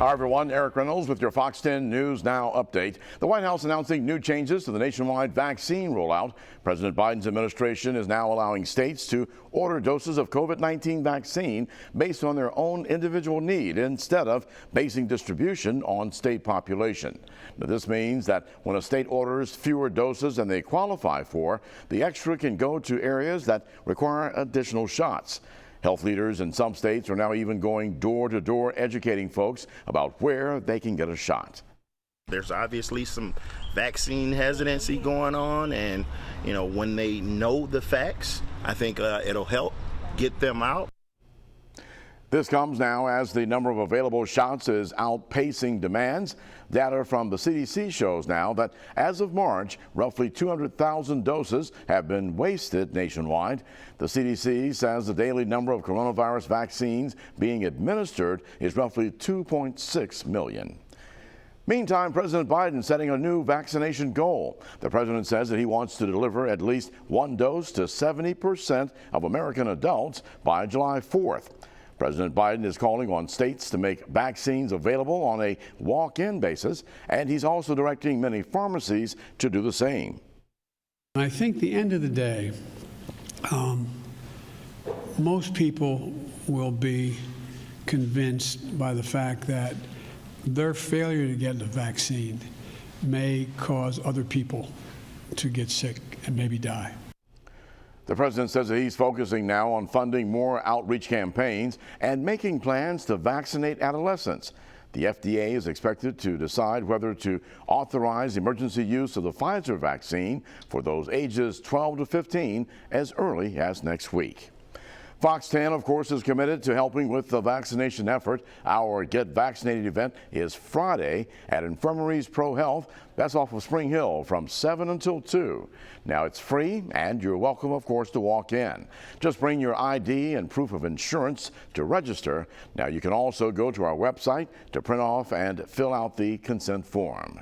Hi everyone, Eric Reynolds with your Fox 10 News Now update. The White House announcing new changes to the nationwide vaccine rollout. President Biden's administration is now allowing states to order doses of COVID-19 vaccine based on their own individual need instead of basing distribution on state population. Now, this means that when a state orders fewer doses than they qualify for, the extra can go to areas that require additional shots. Health leaders in some states are now even going door to door educating folks about where they can get a shot. There's obviously some vaccine hesitancy going on, and when they know the facts, I think it'll help get them out. This comes now as the number of available shots is outpacing demands. Data from the CDC shows now that as of March, roughly 200,000 doses have been wasted nationwide. The CDC says the daily number of coronavirus vaccines being administered is roughly 2.6 million. Meantime, President Biden setting a new vaccination goal. The president says that he wants to deliver at least one dose to 70% of American adults by July 4th. President Biden is calling on states to make vaccines available on a walk-in basis, and he's also directing many pharmacies to do the same. I think at the end of the day, most people will be convinced by the fact that their failure to get the vaccine may cause other people to get sick and maybe die. The president says that he's focusing now on funding more outreach campaigns and making plans to vaccinate adolescents. The FDA is expected to decide whether to authorize emergency use of the Pfizer vaccine for those ages 12 to 15 as early as next week. Fox 10, of course, is committed to helping with the vaccination effort. Our Get Vaccinated event is Friday at Infirmaries Pro Health. That's off of Spring Hill from 7 until 2. Now, it's free, and you're welcome, of course, to walk in. Just bring your ID and proof of insurance to register. Now, you can also go to our website to print off and fill out the consent form.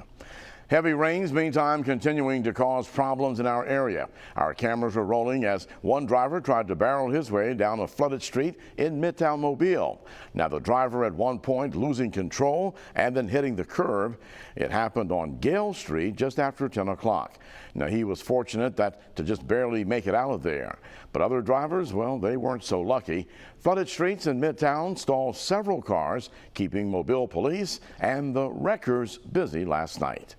Heavy rains, meantime, continuing to cause problems in our area. Our cameras are rolling as one driver tried to barrel his way down a flooded street in Midtown Mobile. Now, the driver at one point losing control and then hitting the curb. It happened on Gale Street just after 10 o'clock. Now, he was fortunate to just barely make it out of there. But other drivers, well, they weren't so lucky. Flooded streets in Midtown stalled several cars, keeping Mobile police and the wreckers busy last night.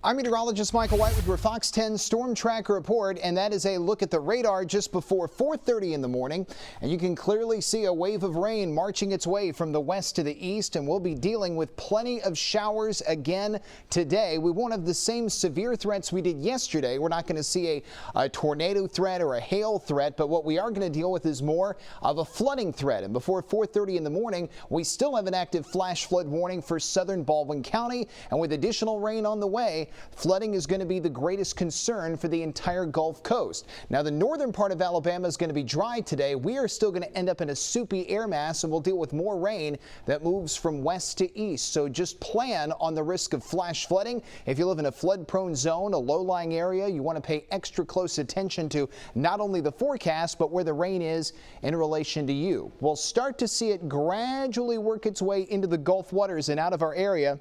I'm meteorologist Michael White with your Fox 10 Storm Tracker report, and that is a look at the radar just before 4:30 in the morning. And you can clearly see a wave of rain marching its way from the west to the east, and we'll be dealing with plenty of showers again today. We won't have the same severe threats we did yesterday. We're not going to see a tornado threat or a hail threat, but what we are going to deal with is more of a flooding threat. And before 4:30 in the morning, we still have an active flash flood warning for southern Baldwin County, and with additional rain on the way, flooding is going to be the greatest concern for the entire Gulf Coast. Now, the northern part of Alabama is going to be dry today. We are still going to end up in a soupy air mass, and we'll deal with more rain that moves from west to east. So just plan on the risk of flash flooding. If you live in a flood-prone zone, a low-lying area, you want to pay extra close attention to not only the forecast, but where the rain is in relation to you. We'll start to see it gradually work its way into the Gulf waters and out of our area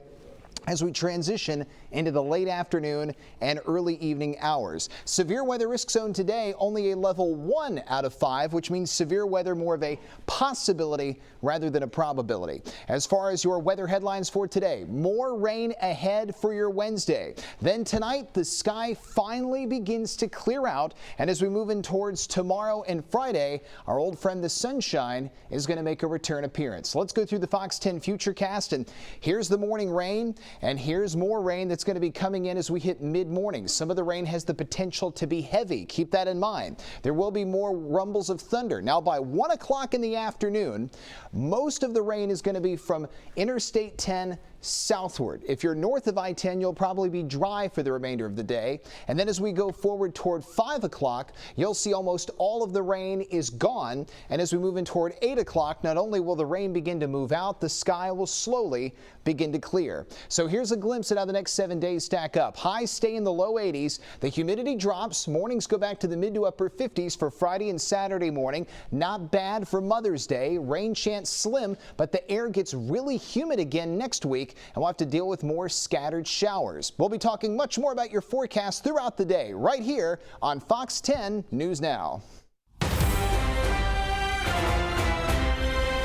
as we transition into the late afternoon and early evening hours. Severe weather risk zone today, only a level 1 out of 5, which means severe weather more of a possibility rather than a probability. As far as your weather headlines for today, more rain ahead for your Wednesday. Then tonight, the sky finally begins to clear out, and as we move in towards tomorrow and Friday, our old friend the sunshine is going to make a return appearance. Let's go through the Fox 10 Futurecast, and here's the morning rain. And here's more rain that's going to be coming in as we hit mid-morning. Some of the rain has the potential to be heavy. Keep that in mind. There will be more rumbles of thunder. Now, by 1 o'clock in the afternoon, most of the rain is going to be from Interstate 10 southward. If you're north of I-10, you'll probably be dry for the remainder of the day. And then as we go forward toward 5 o'clock, you'll see almost all of the rain is gone. And as we move in toward 8 o'clock, not only will the rain begin to move out, the sky will slowly begin to clear. So here's a glimpse at how the next 7 days stack up. Highs stay in the low 80s. The humidity drops. Mornings go back to the mid to upper 50s for Friday and Saturday morning. Not bad for Mother's Day. Rain chance slim, but the air gets really humid again next week, and we'll have to deal with more scattered showers. We'll be talking much more about your forecast throughout the day right here on Fox 10 News Now.